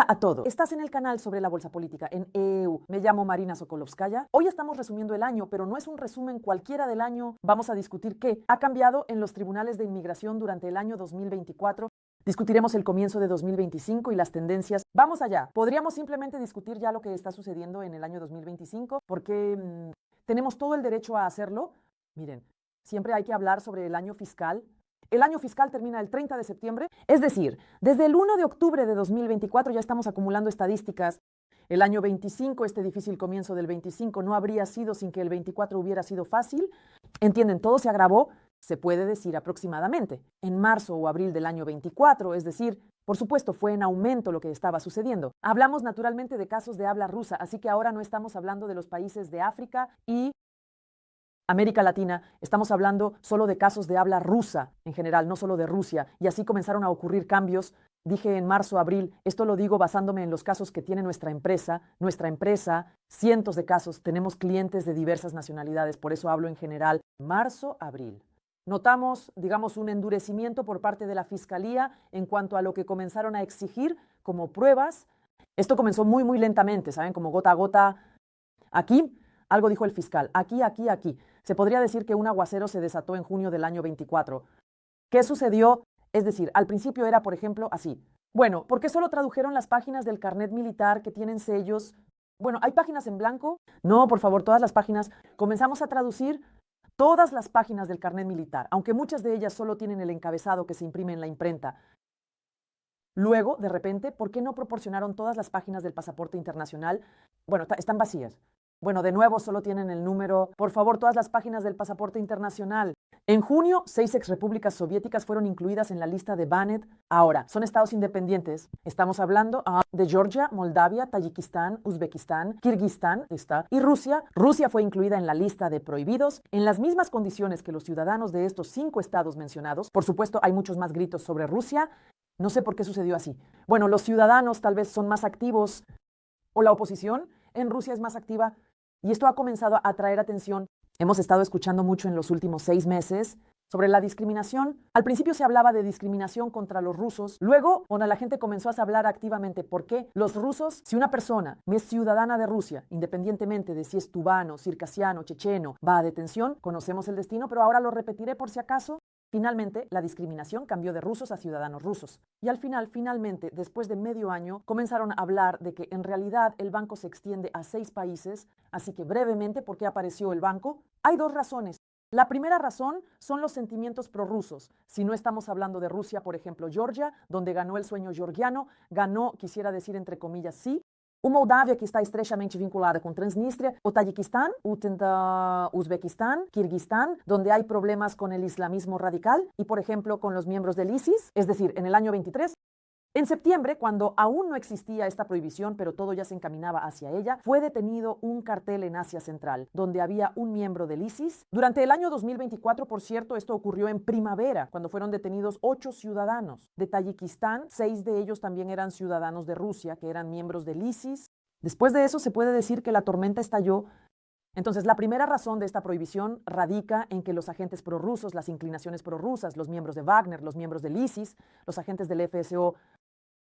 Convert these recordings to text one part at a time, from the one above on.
Hola a todos. Estás en el canal sobre la bolsa política en EU. Me llamo Marina Sokolovskaya. Hoy estamos resumiendo el año, pero no es un resumen cualquiera del año. Vamos a discutir qué ha cambiado en los tribunales de inmigración durante el año 2024. Discutiremos el comienzo de 2025 y las tendencias. Vamos allá. Podríamos simplemente discutir ya lo que está sucediendo en el año 2025 porque tenemos todo el derecho a hacerlo. Miren, siempre hay que hablar sobre el año fiscal. El año fiscal termina el 30 de septiembre, es decir, desde el 1 de octubre de 2024 ya estamos acumulando estadísticas. El año 25, este difícil comienzo del 25, no habría sido sin que el 24 hubiera sido fácil. Entienden, todo se agravó, se puede decir aproximadamente, en marzo o abril del año 24, es decir, por supuesto, fue en aumento lo que estaba sucediendo. Hablamos naturalmente de casos de habla rusa, así que ahora no estamos hablando de los países de África y América Latina, estamos hablando solo de casos de habla rusa en general, no solo de Rusia, y así comenzaron a ocurrir cambios. Dije en marzo, abril, esto lo digo basándome en los casos que tiene nuestra empresa, cientos de casos, tenemos clientes de diversas nacionalidades, por eso hablo en general, marzo, abril. Notamos, digamos, un endurecimiento por parte de la Fiscalía en cuanto a lo que comenzaron a exigir como pruebas. Esto comenzó muy lentamente, ¿saben? Como gota a gota. Aquí, algo dijo el fiscal, aquí. Se podría decir que un aguacero se desató en junio del año 24. ¿Qué sucedió? Es decir, al principio era, por ejemplo, así. Bueno, ¿por qué solo tradujeron las páginas del carnet militar que tienen sellos? Bueno, ¿hay páginas en blanco? No, por favor, todas las páginas. Comenzamos a traducir todas las páginas del carnet militar, aunque muchas de ellas solo tienen el encabezado que se imprime en la imprenta. Luego, de repente, ¿por qué no proporcionaron todas las páginas del pasaporte internacional? Bueno, están vacías. Bueno, de nuevo solo tienen el número. Por favor, todas las páginas del pasaporte internacional. En junio, 6 exrepúblicas soviéticas fueron incluidas en la lista de Banned. Ahora, son estados independientes. Estamos hablando de Georgia, Moldavia, Tayikistán, Uzbekistán, Kirguistán y Rusia. Rusia fue incluida en la lista de prohibidos en las mismas condiciones que los ciudadanos de estos 5 estados mencionados. Por supuesto, hay muchos más gritos sobre Rusia. No sé por qué sucedió así. Bueno, los ciudadanos tal vez son más activos o la oposición en Rusia es más activa. Y esto ha comenzado a atraer atención. Hemos estado escuchando mucho en los últimos 6 meses sobre la discriminación. Al principio se hablaba de discriminación contra los rusos. Luego, cuando la gente comenzó a hablar activamente, ¿por qué? Los rusos, si una persona es ciudadana de Rusia, independientemente de si es tubano, circasiano, checheno, va a detención, conocemos el destino, pero ahora lo repetiré por si acaso. Finalmente, la discriminación cambió de rusos a ciudadanos rusos. Y al final, finalmente, después de medio año, comenzaron a hablar de que en realidad el banco se extiende a 6 países. Así que brevemente, ¿por qué apareció el banco? Hay 2 razones. La primera razón son los sentimientos prorrusos. Si no estamos hablando de Rusia, por ejemplo, Georgia, donde ganó el sueño georgiano, ganó, quisiera decir entre comillas, sí, o Moldávia, que está estrechamente vinculada con Transnistria, o Tayikistán, Uzbekistán, Kirguistán, donde hay problemas con el islamismo radical y, por ejemplo, con los miembros del ISIS, es decir, en el año 23. En septiembre, cuando aún no existía esta prohibición, pero todo ya se encaminaba hacia ella, fue detenido un cartel en Asia Central, donde había un miembro del ISIS. Durante el año 2024, por cierto, esto ocurrió en primavera, cuando fueron detenidos 8 ciudadanos de Tayikistán. 6 de ellos también eran ciudadanos de Rusia, que eran miembros del ISIS. Después de eso, se puede decir que la tormenta estalló. Entonces, la primera razón de esta prohibición radica en que los agentes prorrusos, las inclinaciones prorrusas, los miembros de Wagner, los miembros del ISIS, los agentes del FSO,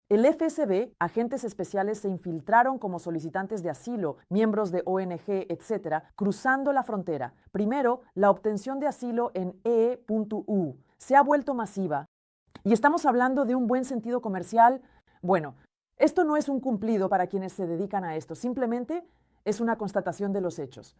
el FSB, agentes especiales se infiltraron como solicitantes de asilo, miembros de ONG, etcétera, cruzando la frontera. Primero, la obtención de asilo en E.U. se ha vuelto masiva. Y estamos hablando de un buen sentido comercial. Bueno, esto no es un cumplido para quienes se dedican a esto, simplemente es una constatación de los hechos.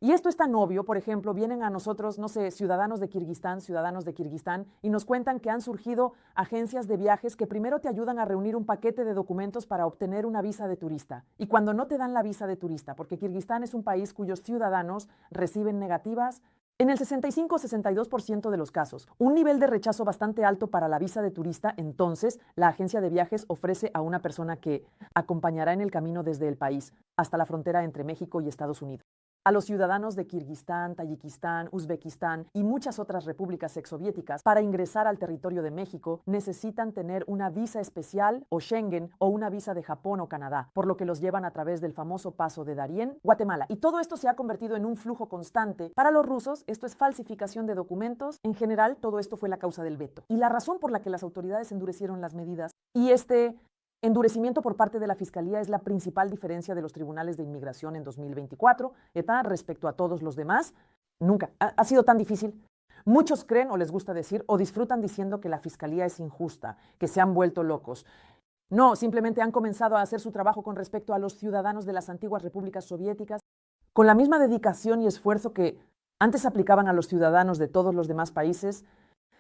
Y esto es tan obvio, por ejemplo, vienen a nosotros, no sé, ciudadanos de Kirguistán, y nos cuentan que han surgido agencias de viajes que primero te ayudan a reunir un paquete de documentos para obtener una visa de turista. Y cuando no te dan la visa de turista, porque Kirguistán es un país cuyos ciudadanos reciben negativas, en el 65-62% de los casos, un nivel de rechazo bastante alto para la visa de turista, entonces la agencia de viajes ofrece a una persona que acompañará en el camino desde el país hasta la frontera entre México y Estados Unidos. A los ciudadanos de Kirguistán, Tayikistán, Uzbekistán y muchas otras repúblicas exsoviéticas para ingresar al territorio de México necesitan tener una visa especial o Schengen o una visa de Japón o Canadá, por lo que los llevan a través del famoso paso de Darién, Guatemala. Y todo esto se ha convertido en un flujo constante. Para los rusos, esto es falsificación de documentos. En general, todo esto fue la causa del veto. Y la razón por la que las autoridades endurecieron las medidas y Endurecimiento por parte de la Fiscalía es la principal diferencia de los tribunales de inmigración en 2024, respecto a todos los demás. Nunca ha sido tan difícil. Muchos creen o les gusta decir o disfrutan diciendo que la Fiscalía es injusta, que se han vuelto locos. No, simplemente han comenzado a hacer su trabajo con respecto a los ciudadanos de las antiguas repúblicas soviéticas con la misma dedicación y esfuerzo que antes aplicaban a los ciudadanos de todos los demás países.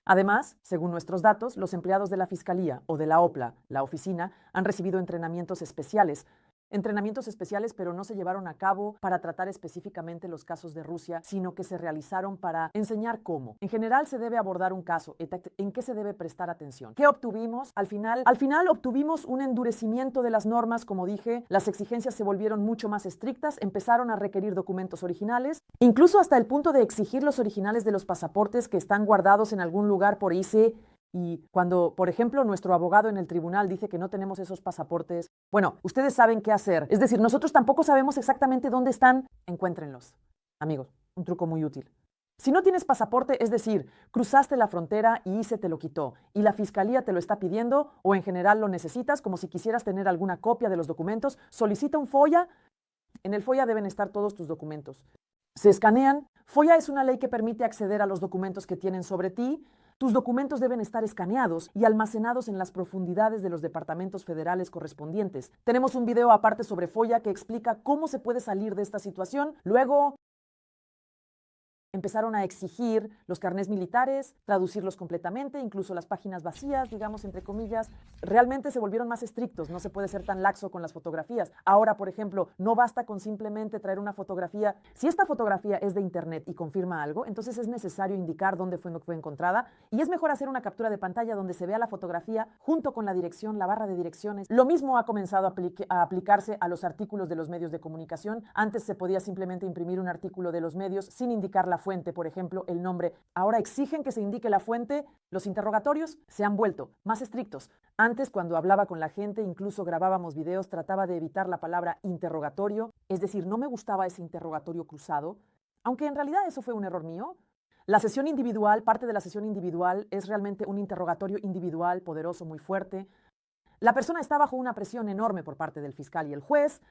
Además, según nuestros datos, los empleados de la Fiscalía o de la OPLA, la oficina, han recibido entrenamientos especiales, pero no se llevaron a cabo para tratar específicamente los casos de Rusia, sino que se realizaron para enseñar cómo. En general se debe abordar un caso, en qué se debe prestar atención. ¿Qué obtuvimos? Al final obtuvimos un endurecimiento de las normas, como dije, las exigencias se volvieron mucho más estrictas, empezaron a requerir documentos originales, incluso hasta el punto de exigir los originales de los pasaportes que están guardados en algún lugar por ahí. Y cuando, por ejemplo, nuestro abogado en el tribunal dice que no tenemos esos pasaportes, bueno, ustedes saben qué hacer. Es decir, nosotros tampoco sabemos exactamente dónde están. Encuéntrenlos. Amigos, un truco muy útil. Si no tienes pasaporte, es decir, cruzaste la frontera y se te lo quitó, y la Fiscalía te lo está pidiendo, o en general lo necesitas, como si quisieras tener alguna copia de los documentos, solicita un FOIA. En el FOIA deben estar todos tus documentos. Se escanean. FOIA es una ley que permite acceder a los documentos que tienen sobre ti. Tus documentos deben estar escaneados y almacenados en las profundidades de los departamentos federales correspondientes. Tenemos un video aparte sobre FOIA que explica cómo se puede salir de esta situación. Luego empezaron a exigir los carnés militares, traducirlos completamente, incluso las páginas vacías, digamos, entre comillas. Realmente se volvieron más estrictos, no se puede ser tan laxo con las fotografías. Ahora, por ejemplo, no basta con simplemente traer una fotografía. Si esta fotografía es de internet y confirma algo, entonces es necesario indicar dónde fue encontrada, y es mejor hacer una captura de pantalla donde se vea la fotografía junto con la dirección, la barra de direcciones. Lo mismo ha comenzado a aplicarse a los artículos de los medios de comunicación. Antes se podía simplemente imprimir un artículo de los medios sin indicar la fuente, por ejemplo, el nombre. Ahora exigen que se indique la fuente. Los interrogatorios se han vuelto más estrictos. Antes, cuando hablaba con la gente, incluso grabábamos videos, trataba de evitar la palabra interrogatorio, es decir, no me gustaba ese interrogatorio cruzado, aunque en realidad eso fue un error mío. La sesión individual, parte de la sesión individual, es realmente un interrogatorio individual, poderoso, muy fuerte. La persona está bajo una presión enorme por parte del fiscal y el juez.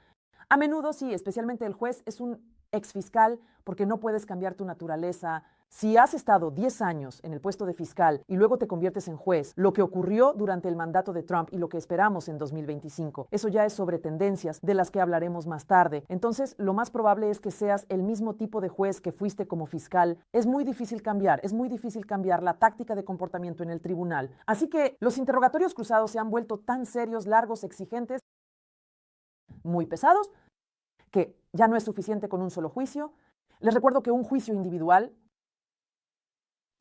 A menudo, sí, especialmente el juez es un exfiscal, porque no puedes cambiar tu naturaleza. Si has estado 10 años en el puesto de fiscal y luego te conviertes en juez, lo que ocurrió durante el mandato de Trump y lo que esperamos en 2025, eso ya es sobre tendencias de las que hablaremos más tarde. Entonces, lo más probable es que seas el mismo tipo de juez que fuiste como fiscal. Es muy difícil cambiar la táctica de comportamiento en el tribunal. Así que los interrogatorios cruzados se han vuelto tan serios, largos, exigentes, muy pesados, que ya no es suficiente con un solo juicio. Les recuerdo que un juicio individual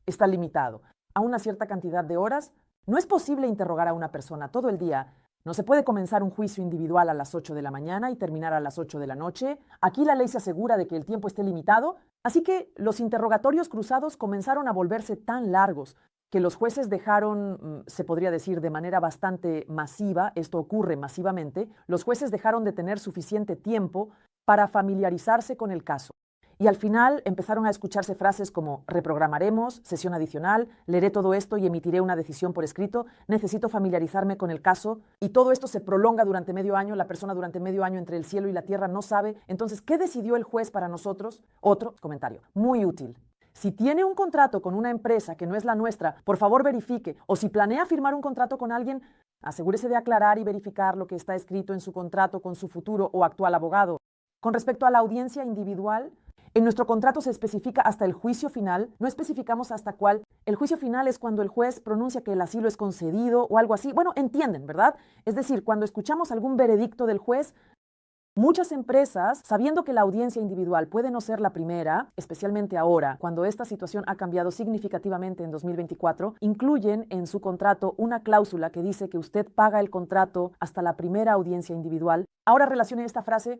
está limitado a una cierta cantidad de horas. No es posible interrogar a una persona todo el día. No se puede comenzar un juicio individual a las 8 de la mañana y terminar a las 8 de la noche. Aquí la ley se asegura de que el tiempo esté limitado. Así que los interrogatorios cruzados comenzaron a volverse tan largos que los jueces dejaron, se podría decir de manera bastante masiva, esto ocurre masivamente, los jueces dejaron de tener suficiente tiempo para familiarizarse con el caso. Y al final empezaron a escucharse frases como reprogramaremos, sesión adicional, leeré todo esto y emitiré una decisión por escrito, necesito familiarizarme con el caso, y todo esto se prolonga durante medio año, la persona durante medio año entre el cielo y la tierra no sabe. Entonces, ¿qué decidió el juez para nosotros? Otro comentario, muy útil. Si tiene un contrato con una empresa que no es la nuestra, por favor verifique, o si planea firmar un contrato con alguien, asegúrese de aclarar y verificar lo que está escrito en su contrato con su futuro o actual abogado. Con respecto a la audiencia individual, en nuestro contrato se especifica hasta el juicio final, no especificamos hasta cuál. El juicio final es cuando el juez pronuncia que el asilo es concedido o algo así. Bueno, entienden, ¿verdad? Es decir, cuando escuchamos algún veredicto del juez, muchas empresas, sabiendo que la audiencia individual puede no ser la primera, especialmente ahora, cuando esta situación ha cambiado significativamente en 2024, incluyen en su contrato una cláusula que dice que usted paga el contrato hasta la primera audiencia individual. Ahora relacione esta frase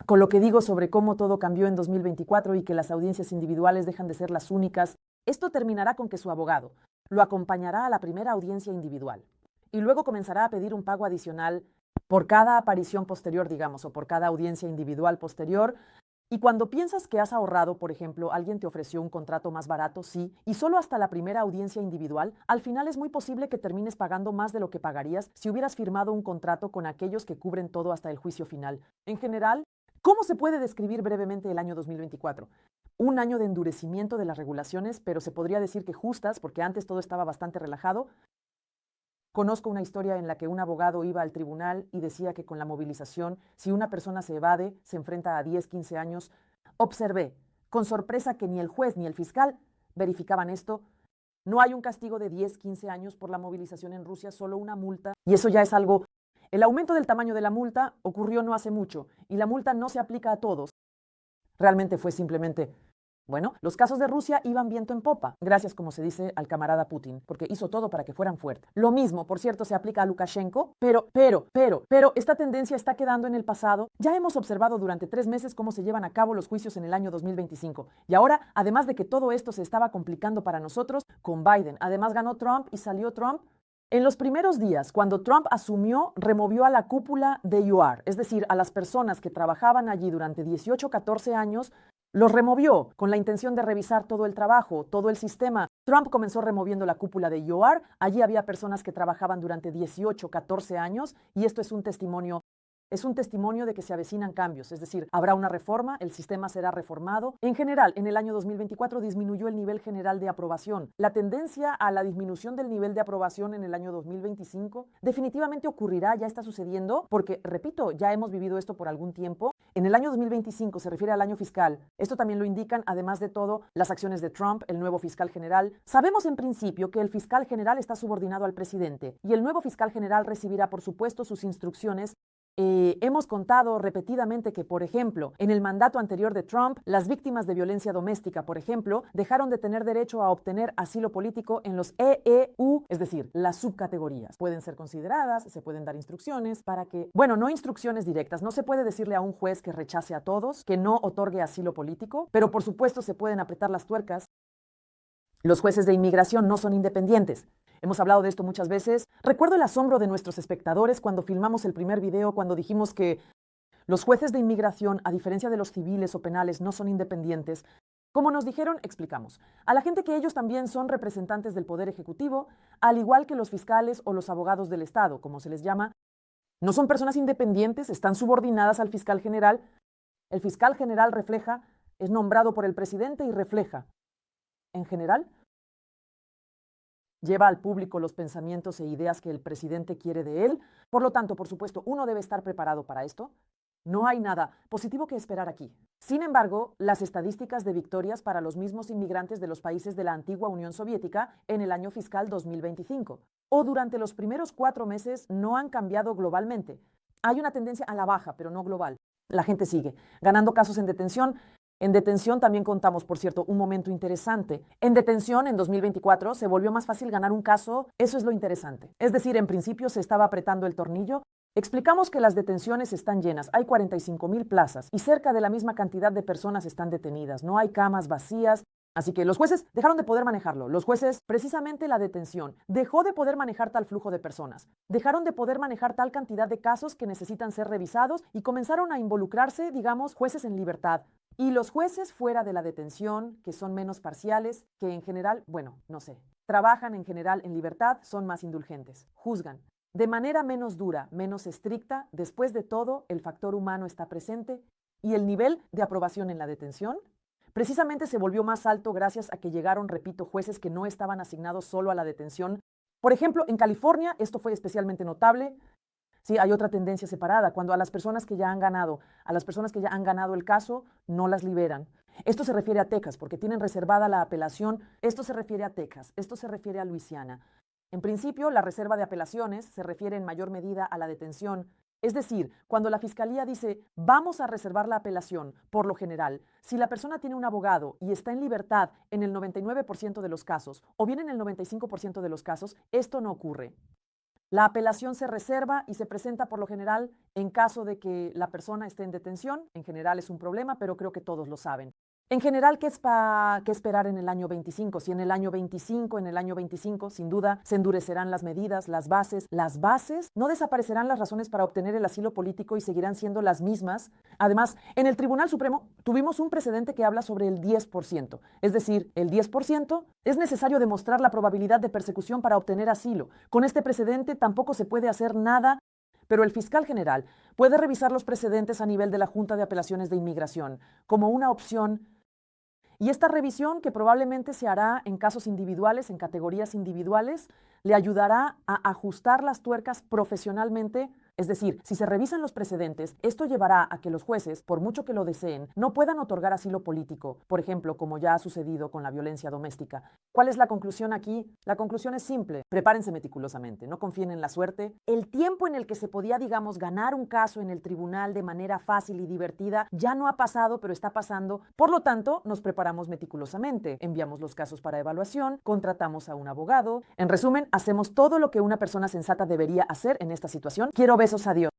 con lo que digo sobre cómo todo cambió en 2024 y que las audiencias individuales dejan de ser las únicas. Esto terminará con que su abogado lo acompañará a la primera audiencia individual y luego comenzará a pedir un pago adicional por cada aparición posterior, digamos, o por cada audiencia individual posterior. Y cuando piensas que has ahorrado, por ejemplo, alguien te ofreció un contrato más barato, sí, y solo hasta la primera audiencia individual, al final es muy posible que termines pagando más de lo que pagarías si hubieras firmado un contrato con aquellos que cubren todo hasta el juicio final. En general, ¿cómo se puede describir brevemente el año 2024? Un año de endurecimiento de las regulaciones, pero se podría decir que justas, porque antes todo estaba bastante relajado. Conozco una historia en la que un abogado iba al tribunal y decía que con la movilización, si una persona se evade, se enfrenta a 10, 15 años. Observé, con sorpresa, que ni el juez ni el fiscal verificaban esto. No hay un castigo de 10, 15 años por la movilización en Rusia, solo una multa. Y eso ya es algo. El aumento del tamaño de la multa ocurrió no hace mucho y la multa no se aplica a todos. Realmente fue simplemente. Bueno, los casos de Rusia iban viento en popa, gracias, como se dice, al camarada Putin, porque hizo todo para que fueran fuertes. Lo mismo, por cierto, se aplica a Lukashenko, pero esta tendencia está quedando en el pasado. Ya hemos observado durante 3 meses cómo se llevan a cabo los juicios en el año 2025. Y ahora, además de que todo esto se estaba complicando para nosotros, con Biden, además ganó Trump y salió Trump. En los primeros días, cuando Trump asumió, removió a la cúpula de UR, es decir, a las personas que trabajaban allí durante 18, 14 años, los removió con la intención de revisar todo el trabajo, todo el sistema. Trump comenzó removiendo la cúpula de UR. Allí había personas que trabajaban durante 18, 14 años y esto es un testimonio. Es un testimonio de que se avecinan cambios, es decir, habrá una reforma, el sistema será reformado. En general, en el año 2024 disminuyó el nivel general de aprobación. La tendencia a la disminución del nivel de aprobación en el año 2025 definitivamente ocurrirá, ya está sucediendo, porque, repito, ya hemos vivido esto por algún tiempo. En el año 2025 se refiere al año fiscal. Esto también lo indican, además de todo, las acciones de Trump, el nuevo fiscal general. Sabemos en principio que el fiscal general está subordinado al presidente y el nuevo fiscal general recibirá, por supuesto, sus instrucciones. Hemos contado repetidamente que, por ejemplo, en el mandato anterior de Trump, las víctimas de violencia doméstica, por ejemplo, dejaron de tener derecho a obtener asilo político en los EEU, es decir, las subcategorías. Pueden ser consideradas, se pueden dar instrucciones para que, bueno, no instrucciones directas, no se puede decirle a un juez que rechace a todos, que no otorgue asilo político, pero por supuesto se pueden apretar las tuercas. Los jueces de inmigración no son independientes. Hemos hablado de esto muchas veces. Recuerdo el asombro de nuestros espectadores cuando filmamos el primer video, cuando dijimos que los jueces de inmigración, a diferencia de los civiles o penales, no son independientes. Como nos dijeron, explicamos a la gente que ellos también son representantes del Poder Ejecutivo, al igual que los fiscales o los abogados del Estado, como se les llama. No son personas independientes, están subordinadas al fiscal general. El fiscal general es nombrado por el presidente y refleja, en general, lleva al público los pensamientos e ideas que el presidente quiere de él. Por lo tanto, por supuesto, uno debe estar preparado para esto. No hay nada positivo que esperar aquí. Sin embargo, las estadísticas de victorias para los mismos inmigrantes de los países de la antigua Unión Soviética en el año fiscal 2025 o durante los primeros 4 meses no han cambiado globalmente. Hay una tendencia a la baja, pero no global. La gente sigue ganando casos en detención. En detención también contamos, por cierto, un momento interesante. En detención, en 2024, se volvió más fácil ganar un caso. Eso es lo interesante. Es decir, en principio se estaba apretando el tornillo. Explicamos que las detenciones están llenas. Hay 45,000 plazas y cerca de la misma cantidad de personas están detenidas. No hay camas vacías. Así que los jueces dejaron de poder manejarlo. Los jueces, precisamente la detención, dejó de poder manejar tal flujo de personas. Dejaron de poder manejar tal cantidad de casos que necesitan ser revisados y comenzaron a involucrarse, digamos, jueces en libertad. Y los jueces fuera de la detención, que son menos parciales, que en general, bueno, no sé, trabajan en general en libertad, son más indulgentes, juzgan. De manera menos dura, menos estricta, después de todo, el factor humano está presente y el nivel de aprobación en la detención precisamente se volvió más alto gracias a que llegaron, repito, jueces que no estaban asignados solo a la detención. Por ejemplo, en California esto fue especialmente notable. Sí, hay otra tendencia separada, cuando a las personas que ya han ganado, el caso, no las liberan. Esto se refiere a Texas, porque tienen reservada la apelación. Esto se refiere a Texas, esto se refiere a Luisiana. En principio, la reserva de apelaciones se refiere en mayor medida a la detención. Es decir, cuando la fiscalía dice, vamos a reservar la apelación, por lo general, si la persona tiene un abogado y está en libertad en el 99% de los casos, o bien en el 95% de los casos, esto no ocurre. La apelación se reserva y se presenta por lo general en caso de que la persona esté en detención. En general es un problema, pero creo que todos lo saben. En general, ¿qué esperar en el año 25? Si en el año 25, sin duda, se endurecerán las medidas, las bases. Las bases, no desaparecerán las razones para obtener el asilo político y seguirán siendo las mismas. Además, en el Tribunal Supremo tuvimos un precedente que habla sobre el 10%. Es decir, el 10% es necesario demostrar la probabilidad de persecución para obtener asilo. Con este precedente tampoco se puede hacer nada, pero el fiscal general puede revisar los precedentes a nivel de la Junta de Apelaciones de Inmigración como una opción. Y esta revisión, que probablemente se hará en casos individuales, en categorías individuales, le ayudará a ajustar las tuercas profesionalmente. Es decir, si se revisan los precedentes, esto llevará a que los jueces, por mucho que lo deseen, no puedan otorgar asilo político, por ejemplo, como ya ha sucedido con la violencia doméstica. ¿Cuál es la conclusión aquí? La conclusión es simple. Prepárense meticulosamente, no confíen en la suerte. El tiempo en el que se podía, digamos, ganar un caso en el tribunal de manera fácil y divertida ya no ha pasado, pero está pasando. Por lo tanto, nos preparamos meticulosamente. Enviamos los casos para evaluación, contratamos a un abogado. En resumen, hacemos todo lo que una persona sensata debería hacer en esta situación. Quiero besos a Dios.